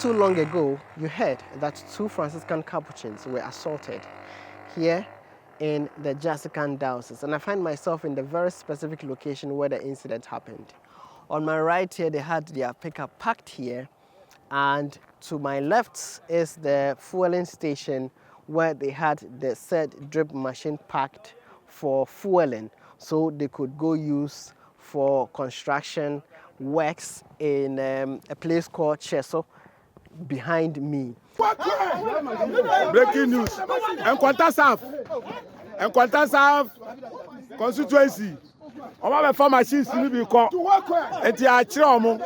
too long ago, you heard that 2 Franciscan Capuchins were assaulted here in the Jasikan Diocese, and I find myself in the very specific location where the incident happened. On my right here, they had their pickup parked here, and to my left is the fueling station where they had the said drip machine parked for fueling, so they could go use for construction works in a place called Cheso behind me. Breaking news. Enkwanta South constituency. Oma be form machines ni bi ko. Enti a kire omo.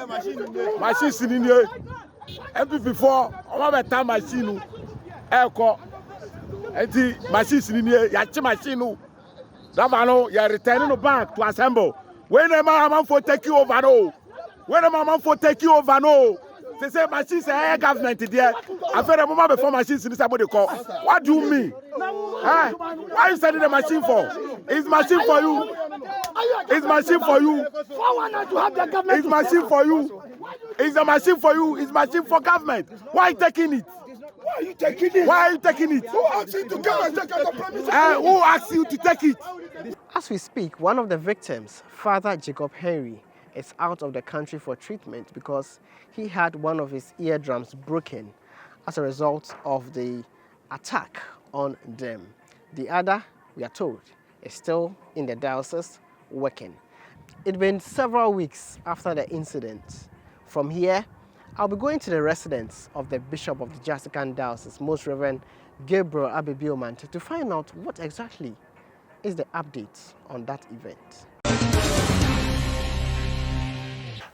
Machines ni ni MP4 oma be ta machine e ko. Enti machines ni ni ya chi machine no. That man no ya return no back to assemble. When the man for take you over no. When the man for take you over no. They say machines are government there. I feel the moment before machines in somebody call. What do you mean? Huh? Why are you sending the machine for? It's machine for you. It's machine for you. It's machine for you. It's a machine for you. It's machine for government. Why are you taking it? Why are you taking it? Why are you taking it? Who asked you to come and take out the premises? Who asked you to take it? As we speak, one of the victims, Father Jacob Henry, is out of the country for treatment because he had one of his eardrums broken as a result of the attack on them. The other, we are told, is still in the diocese working. It's been several weeks after the incident. From here, I'll be going to the residence of the Bishop of the Jasikan Diocese, Most Reverend Gabriel Ababio Mante, to find out what exactly is the update on that event.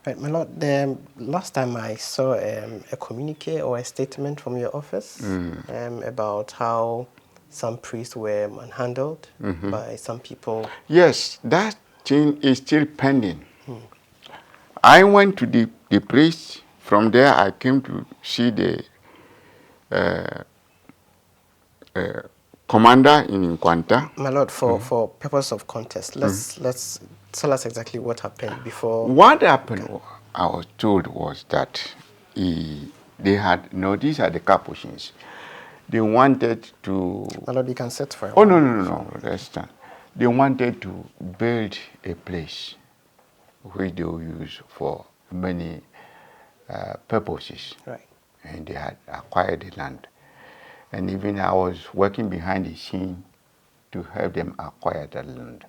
Right, my Lord, the last time I saw a communique or a statement from your office about how some priests were manhandled by some people. Yes, that thing is still pending. I went to the priest. From there, I came to see the commander in Nkwanta. My Lord, for purpose of context, let's tell us exactly what happened before. What happened, I was told, was that they had, these are the Capuchins. They wanted to... My Lord, you can sit for a while. while. No, understand. They wanted to build a place which they will use for many purposes. Right. And they had acquired the land. And even I was working behind the scene to help them acquire that land.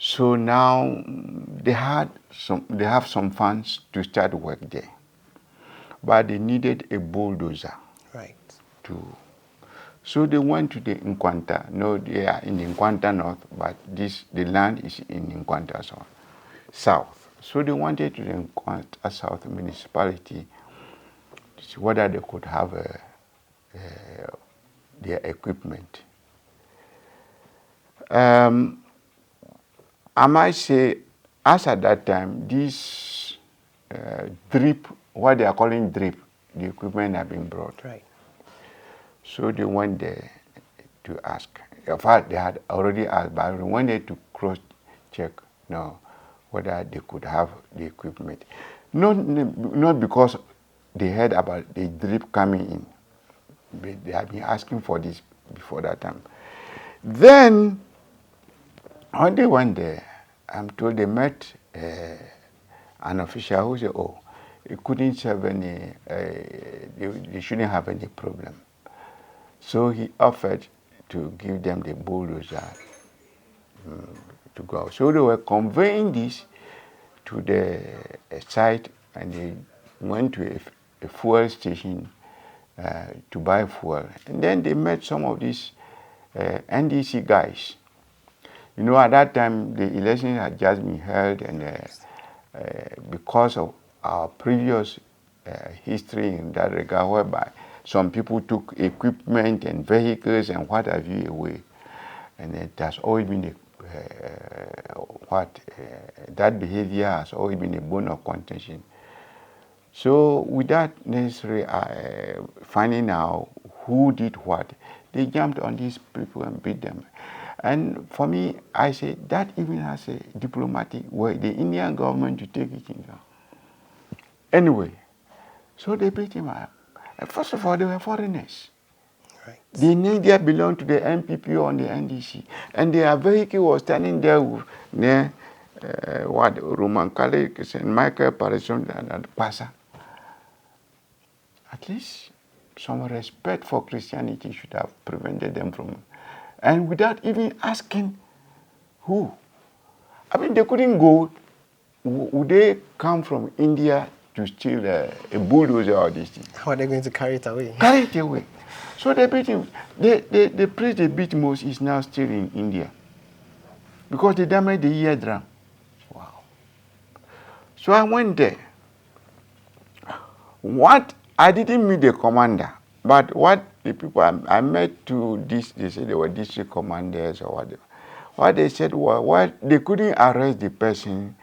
So now they have some funds to start work there, but they needed a bulldozer. Right. So they went to the Nkwanta. No, they are in the Nkwanta North, but the land is in Nkwanta South. So they wanted to the Nkwanta South municipality to see whether they could have their equipment. I might say, as at that time, this drip, what they are calling drip, the equipment had been brought. Right. So they went there to ask. In fact, they had already asked, but they went there to cross-check whether they could have the equipment. Not because they heard about the drip coming in. But they had been asking for this before that time. Then, when they went there, I'm told they met an official who said, it couldn't serve any, they shouldn't have any problem. So he offered to give them the bulldozer to go. So they were conveying this to the site, and they went to a fuel station to buy fuel. And then they met some of these NDC guys. At that time, the election had just been held, and because of our previous history in that regard, whereby some people took equipment and vehicles and what have you away, and it has always been that behavior has always been a bone of contention. So without necessarily finding out who did what, they jumped on these people and beat them. And for me, I say that even has a diplomatic way, the Indian government to take it in. Anyway, So they beat him up. And first of all, they were foreigners. Right. They neither belonged to the NPP or the NDC. And their vehicle was standing there near Roman Catholic, St. Michael Parish and Passa. At least some respect for Christianity should have prevented them from, and without even asking who. I mean, they couldn't go. Would they come from India to steal a bulldozer or this thing? How are they going to carry it away? Carry it away. So they beat him. The place they beat most is now still in India. Because they damaged the eardrum. Wow. So I went there. I didn't meet the commander, but what the people I met to this, they said they were district commanders or whatever. What they said was, they couldn't arrest the persons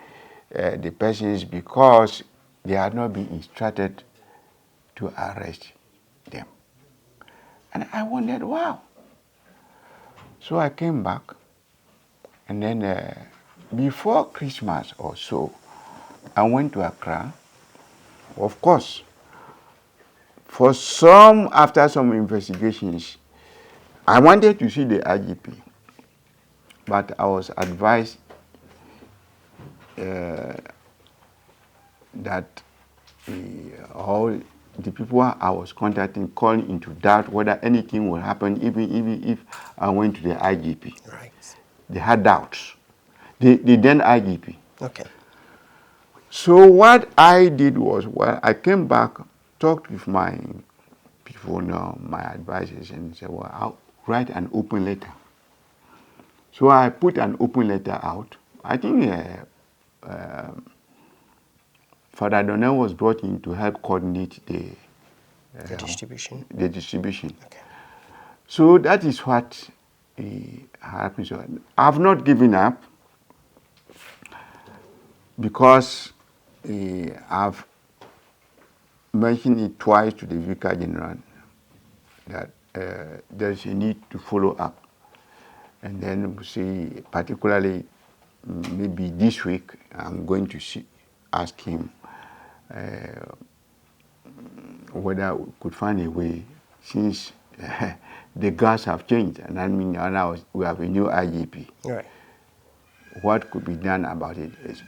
because they had not been instructed to arrest them. And I wondered, wow. So I came back, and then before Christmas or so, I went to Accra. Of course, after some investigations, I wanted to see the IGP, but I was advised that all the people I was contacting called into doubt whether anything would happen, even if I went to the IGP. Right. They had doubts. The then IGP. Okay. So what I did was, I came back, talked with my people now, my advisors, and said, well, I'll write an open letter. So I put an open letter out. I think Father Donnell was brought in to help coordinate the distribution. The distribution. Okay. So that is what happened. So I've not given up because I've mentioned it twice to the Vicar General that there's a need to follow up. And then see, particularly maybe this week, I'm going to ask him whether we could find a way, since the guards have changed, and I mean now we have a new IGP. Right. What could be done about it is,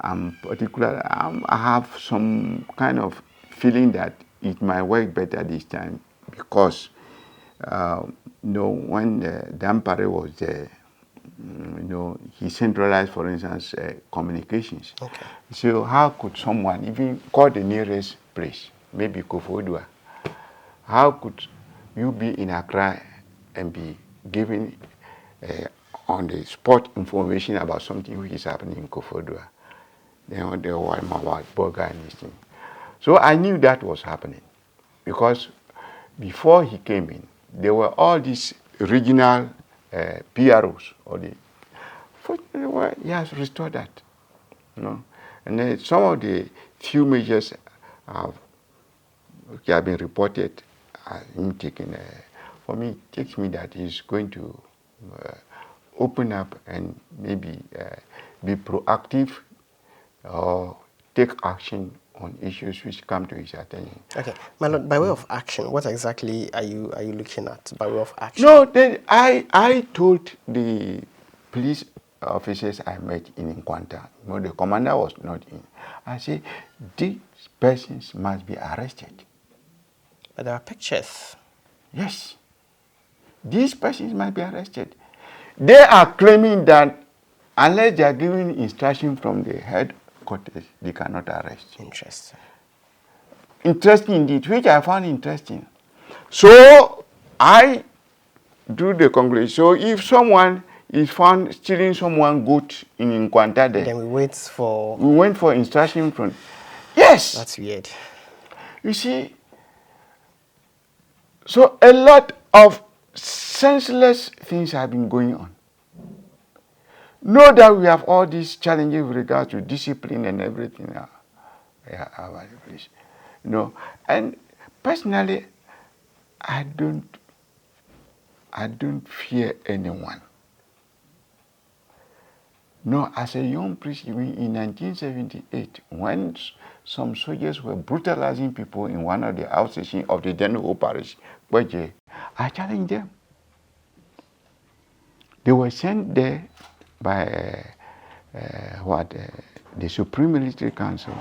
I have some kind of feeling that it might work better this time because, when Dampare was there, he centralized, for instance, communications. Okay. So how could someone even call the nearest place, maybe Kofodua? How could you be in Accra and be given on the spot information about something which is happening in Kofodua? Then there was about Boga and this thing. So I knew that was happening because before he came in, there were all these regional PROs. He has restored that. And then some of the few measures have been reported him taking. For me, it takes me that he's going to open up and maybe be proactive or take action on issues which come to his attention. Okay, my lord, by way of action, what exactly are you looking at by way of action? No, I told the police officers I met in Nkwanta, the commander was not in. I said, these persons must be arrested. But there are pictures. Yes. These persons must be arrested. They are claiming that unless they are given instruction from the headquarters, they cannot arrest. Interesting. Interesting indeed, which I found interesting. So I drew the conclusion. So if someone is found stealing someone's goat in Nkwanta, then we wait for... We went for instruction from... Yes! That's weird. You see, so a lot of senseless things have been going on. Know that we have all these challenges with regard to discipline and everything. And personally, I don't fear anyone. No, as a young priest, even in 1978, when some soldiers were brutalizing people in one of the outstations of the then whole parish, I challenged them. They were sent there by the Supreme Military Council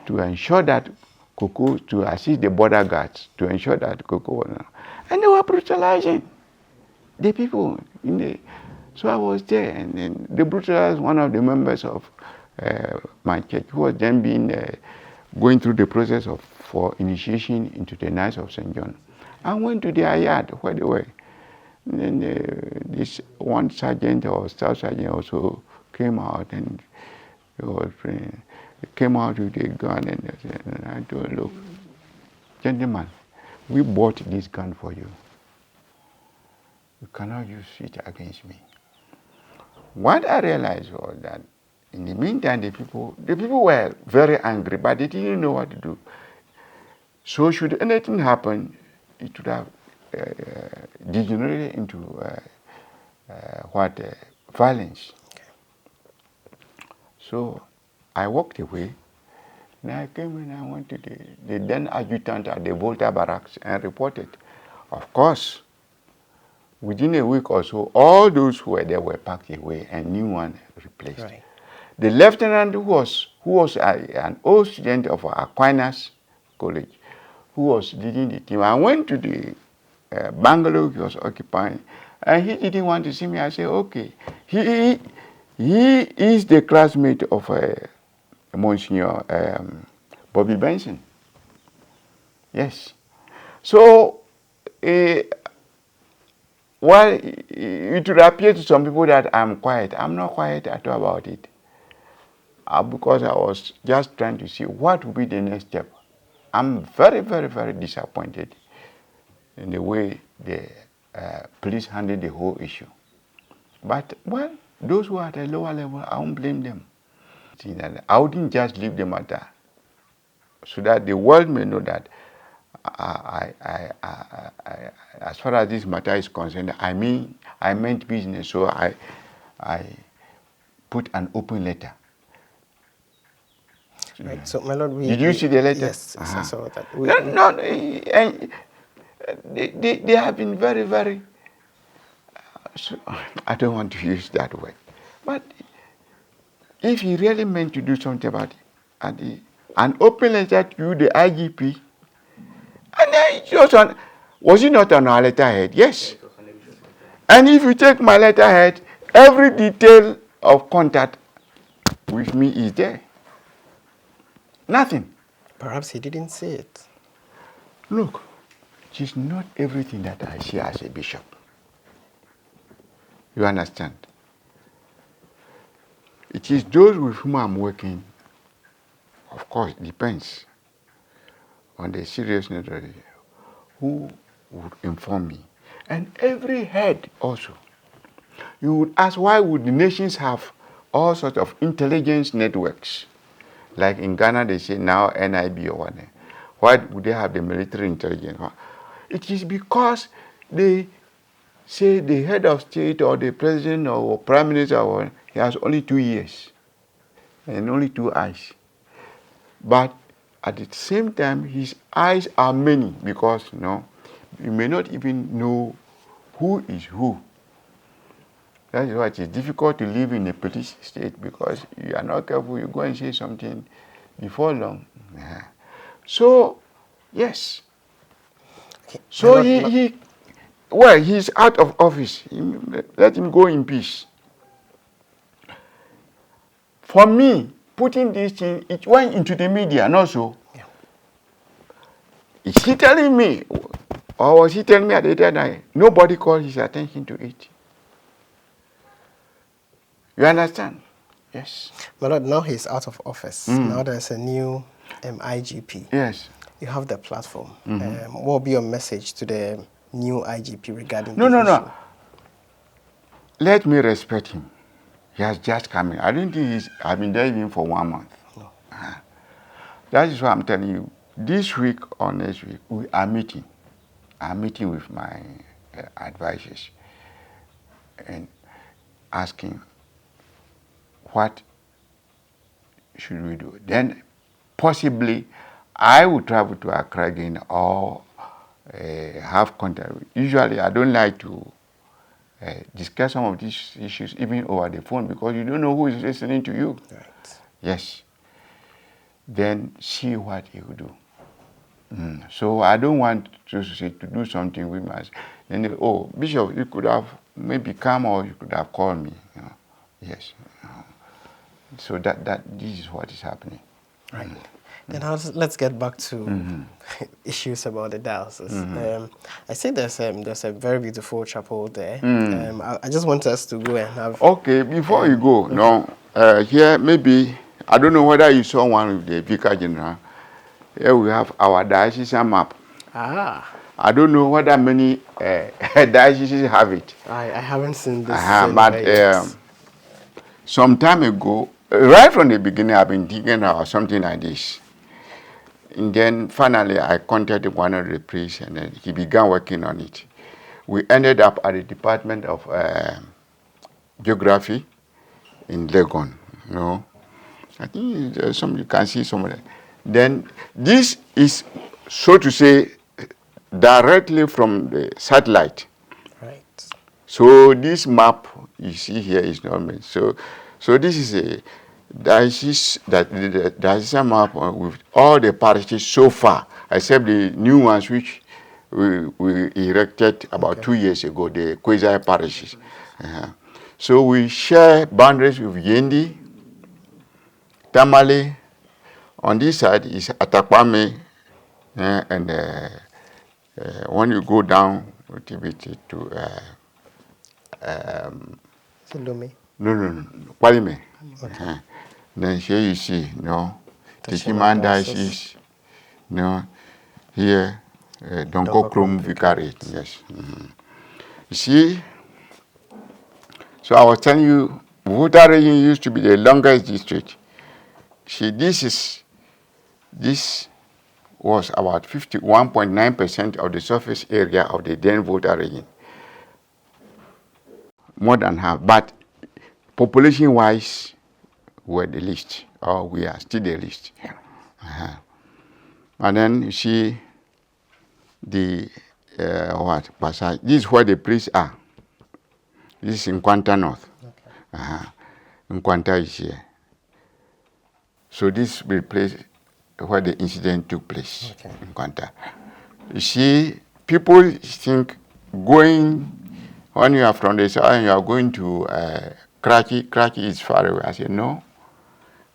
to ensure that Cocoa, to assist the border guards, to ensure that Cocoa was not. And they were brutalizing the people. So I was there, and then they brutalized one of the members of my church, who was then going through the process for initiation into the Knights of St. John. I went to their yard where they were. And then this one sergeant or staff sergeant also came out, and he came out with a gun, and I told him, look, gentlemen, we bought this gun for you. You cannot use it against me. What I realized was that in the meantime, the people were very angry, but they didn't know what to do. So should anything happen, it would have degenerated into violence. Okay. So I walked away, and I came and I went to the then adjutant at the Volta barracks and reported. Of course, within a week or so, all those who were there were packed away and new one replaced. Right. The lieutenant who was an old student of Aquinas College, who was leading the team, I went to the bungalow he was occupying, and he didn't want to see me. I said, okay. He is the classmate of Monsignor Bobby Benson. Yes. So, while it would appear to some people that I'm quiet, I'm not quiet at all about it. Because I was just trying to see what would be the next step. I'm very, very, very disappointed in the way the police handled the whole issue. But, well, those who are at a lower level, I won't blame them. See, that I wouldn't just leave the matter so that the world may know that as far as this matter is concerned, I meant business, so I put an open letter. Right. So, my Lord, Did you see the letter? Yes, I saw that. They have been very, very. So, I don't want to use that word, but if he really meant to do something about it, an open letter to the IGP, and then was it not on our letterhead? Yes. And if you take my letterhead, every detail of contact with me is there. Nothing. Perhaps he didn't see it. Look, it is not everything that I see as a bishop. You understand? It is those with whom I'm working, of course, it depends on the seriousness of it, who would inform me. And every head also. You would ask, why would the nations have all sorts of intelligence networks? Like in Ghana, they say now NIB or whatever. Why would they have the military intelligence? It is because they say the head of state or the president or prime minister, he has only 2 ears and only 2 eyes. But at the same time, his eyes are many because you may not even know who is who. That is why it is difficult to live in a police state, because you are not careful, you go and say something before long. So, yes. Okay. So he's out of office. Let him go in peace. For me, putting this thing, it went into the media, and also, is he telling me, or was he telling me at the time that nobody called his attention to it? You understand? Yes. My Lord, now he's out of office. Now there's a new IGP. Yes. You have the platform. What will be your message to the new IGP regarding No. issue? Let me respect him. He has just come in. I don't think I've been there even for 1 month. No. That is why I'm telling you, this week or next week, we are meeting. I'm meeting with my advisors and asking what should we do? Then possibly I would travel to Accra again or have contact. Usually I don't like to discuss some of these issues even over the phone because you don't know who is listening to you. Right. Yes. Then see what you do. So I don't want to say to do something with myself. And oh, Bishop, you could have maybe come or you could have called me. You know. Yes. So that this is what is happening. Right. Then let's get back to issues about the diocese. I see there's a very beautiful chapel there. I just want us to go and have. Okay, before you go, no, here maybe I don't know whether you saw one with the Vicar General. Here we have our diocesan map. Ah. I don't know whether many dioceses have it. I haven't seen this. But some time ago, right from the beginning, I've been thinking about something like this. And then finally, I contacted one of the priests, and then he began working on it. We ended up at the Department of Geography in Legon. You know, I think there's some you can see some of that. Then this is, so to say, directly from the satellite. Right. So this map you see here is not made. So this is a diocese, the diocesan map with all the parishes so far, except the new ones which we erected about 2 years ago, the quasi parishes. So we share boundaries with Yendi, Tamale. On this side is Atakwame, and when you go down to Lome. No, Kwalime. Okay. Then here you see, Tishiman Diocese, here, Donko Krum Vicariate, yes. You see, so I was telling you, Vuta region used to be the longest district. See, this was about 51.9% of the surface area of the then Vuta region. More than half, but population-wise, we're the least, or we are still the least. And then you see the passage. This is where the priests are. This is in Nkwanta North. Okay. Nkwanta is here. So this will be place where the incident took place, in Nkwanta. You see, people think going, when you are from the south and you are going to Kraki is far away. I said, no,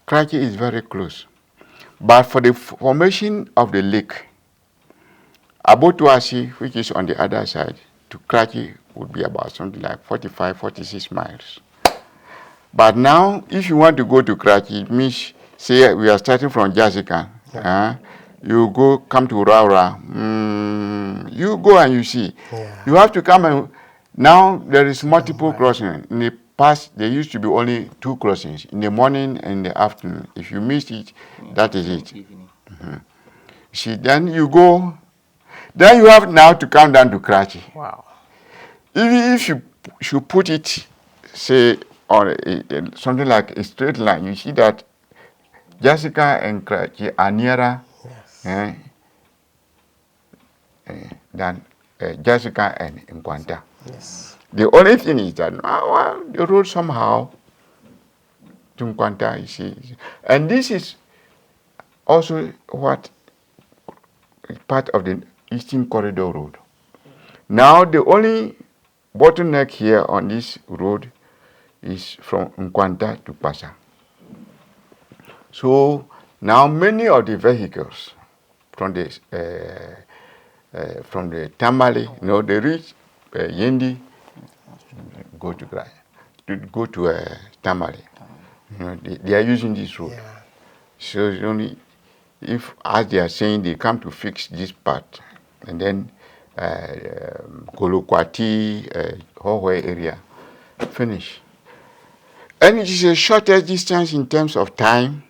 Kraki is very close. But for the formation of the lake, Abotuasi, which is on the other side, to Kraki would be about something like 45, 46 miles. But now, if you want to go to Kraki, it means, say we are starting from Jasikan. You come to Raura. You go and you see. Yeah. You have to come and, now there is multiple crossings. In the past, there used to be only 2 crossings, in the morning and in the afternoon. If you missed it, that is it. See, then you go, then you have now to come down to Kraki. Wow. If you should put it, say, on something like a straight line, you see that Jasica and Kraki are nearer than Jasica and Nkwanta. Yes. The only thing is that the road somehow to Nkwanta, you see. And this is also what part of the Eastern Corridor Road. Now the only bottleneck here on this road is from Nkwanta to Pasa. So now many of the vehicles from the Tamale, they reach Yendi, go to Tamale. They are using this road. Yeah. So it's only if, as they are saying, they come to fix this part, and then Kolokwati, Howe area, finish. And it is a shortest distance in terms of time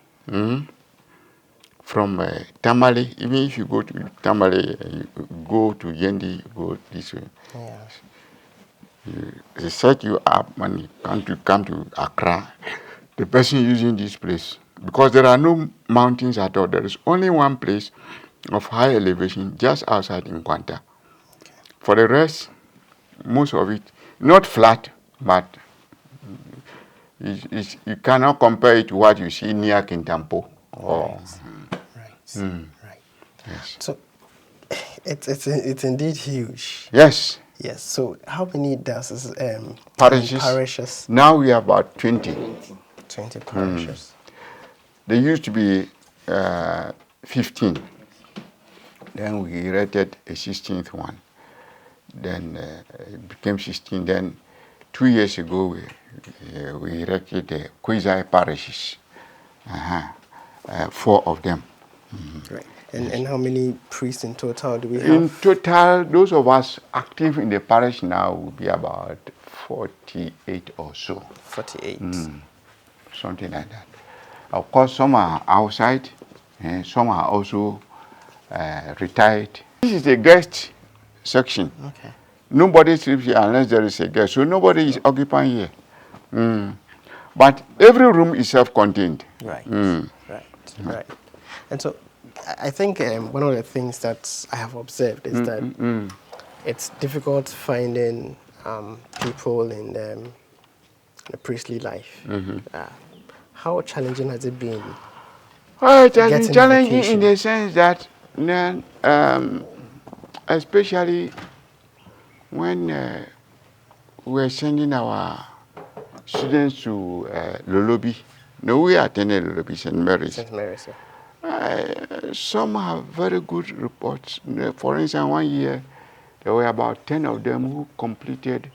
from Tamale. Even if you go to Tamale, you go to Yendi, go this way. Yes. They set you up when you come to Accra. the person using this place, because there are no mountains at all. There is only one place of high elevation just outside in Kwanta. For the rest, most of it, not flat, but you cannot compare it to what you see near Kintampo. Right. Right. Yes. So it's indeed huge. Yes. Yes. So how many dioceses, Parishes. Now we are about 20. 20 parishes. There used to be 15. Then we erected a 16th one. Then it became 16. Then 2 years ago we erected the quasi parishes. 4 of them. Right. And how many priests in total do we have? In total, those of us active in the parish now will be about 48 or so. 48. Something like that. Of course, some are outside, and some are also retired. This is the guest section. Okay. Nobody sleeps here unless there is a guest, so nobody is occupying here. But every room is self-contained. Right. Right. And so, I think one of the things that I have observed is that it's difficult finding people in the priestly life. How challenging has it been? Well, it has been Getting challenging vocation. in the sense that, especially when we're sending our students to Lolobi. No, we attended Lolobi, St. Mary's. St. Mary's, yeah. Some have very good reports. For instance, one year, there were about 10 of them who completed,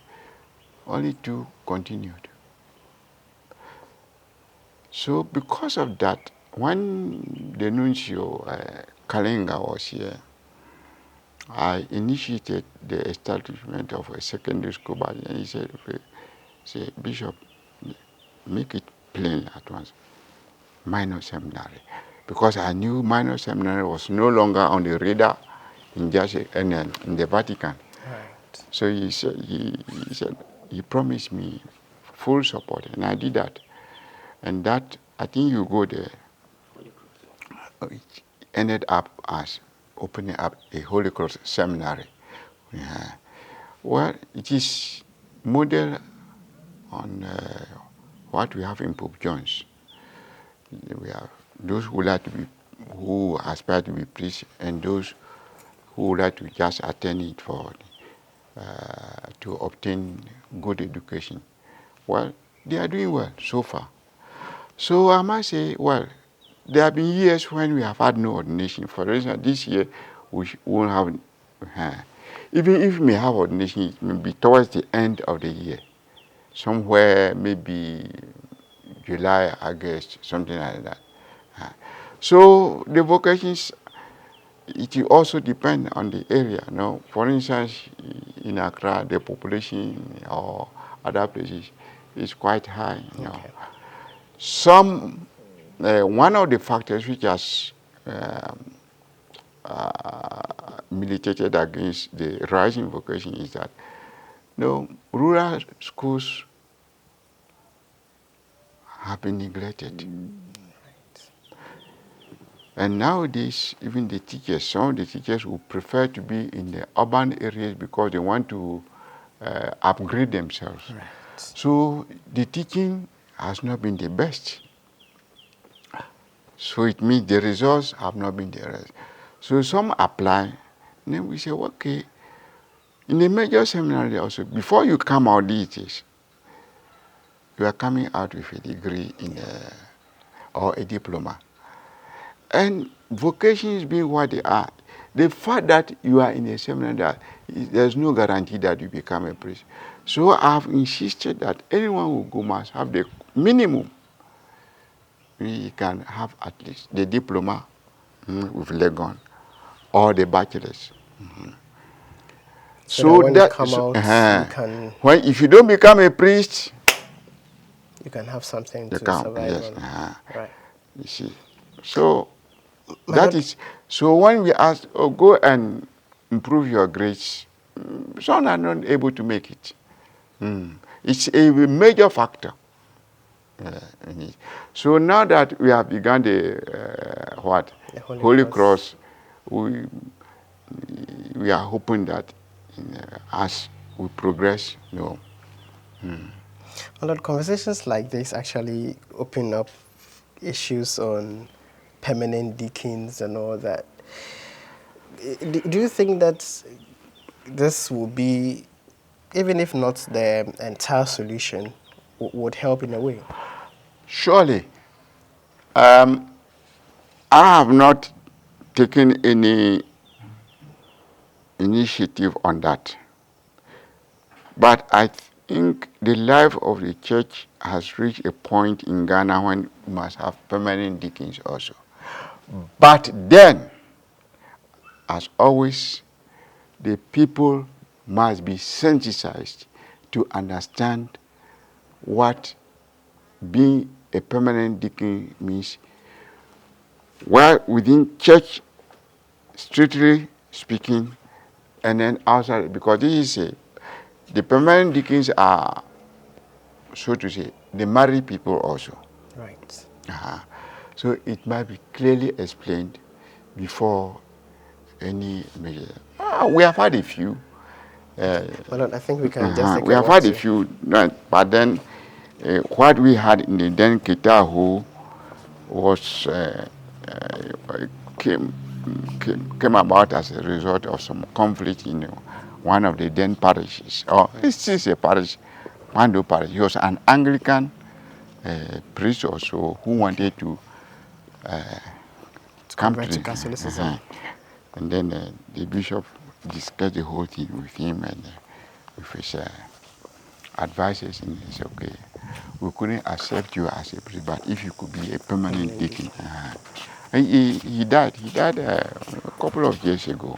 only 2 continued. So because of that, when the nuncio, Kalinga, was here, I initiated the establishment of a secondary school, and he said, say, Bishop, make it plain at once, minor seminary. Because I knew minor seminary was no longer on the radar in the Vatican. Right. So he said, he promised me full support, and I did that. And that, I think you go there, it ended up as opening up a Holy Cross Seminary. Yeah. Well, it is modeled on what we have in Pope John's. We have those who aspire to be priests, and those who would like to just attend it for to obtain good education. Well, they are doing well so far. So I must say, well, there have been years when we have had no ordination. For instance, this year we won't have. Even if we may have ordination, it may be towards the end of the year, somewhere maybe July, August, something like that. So the vocations, it will also depend on the area. Now, for instance, in Accra, the population or other places is quite high. You know. One of the factors which has militated against the rising vocation is that rural schools have been neglected. And nowadays, even the teachers, some of the teachers would prefer to be in the urban areas because they want to upgrade themselves. Right. So the teaching has not been the best. So it means the results have not been the best. So some apply, and then we say, okay, in the major seminary also, before you come out these days, you are coming out with a degree or a diploma. And vocations being what they are, the fact that you are in a seminary, there's no guarantee that you become a priest. So I have insisted that anyone who go must have the minimum. We can have at least the diploma with Legon or the bachelor's. So when you come out, you can... if you don't become a priest, you can have something to survive yes, on. Right. You see. So that is, so when we ask, go and improve your grades, some are not able to make it. It's a major factor. So now that we have begun the The Holy Cross, we are hoping that as we progress, Well, Lord, conversations like this actually open up issues on permanent deacons and all that. Do you think that this will be, even if not the entire solution, would help in a way? surely. I have not taken any initiative on that. But I think the life of the church has reached a point in Ghana when we must have permanent deacons also. But then, as always, the people must be sensitized to understand what being a permanent deacon means. Well, within church, strictly speaking, and then outside, because this is the permanent deacons are, so to say, the married people also. Right. So it might be clearly explained before any measure. We have had a few. Well, I think we can just take We have had a few, but then what we had in the then Ketahu was came about as a result of some conflict in one of the then parishes. This is a parish, Mando parish. He was an Anglican priest also who wanted to come to Catholicism. And then the bishop discussed the whole thing with him and with his advisors, and he said, okay, we couldn't accept you as a priest, but if you could be a permanent deacon. And he died. He died a couple of years ago.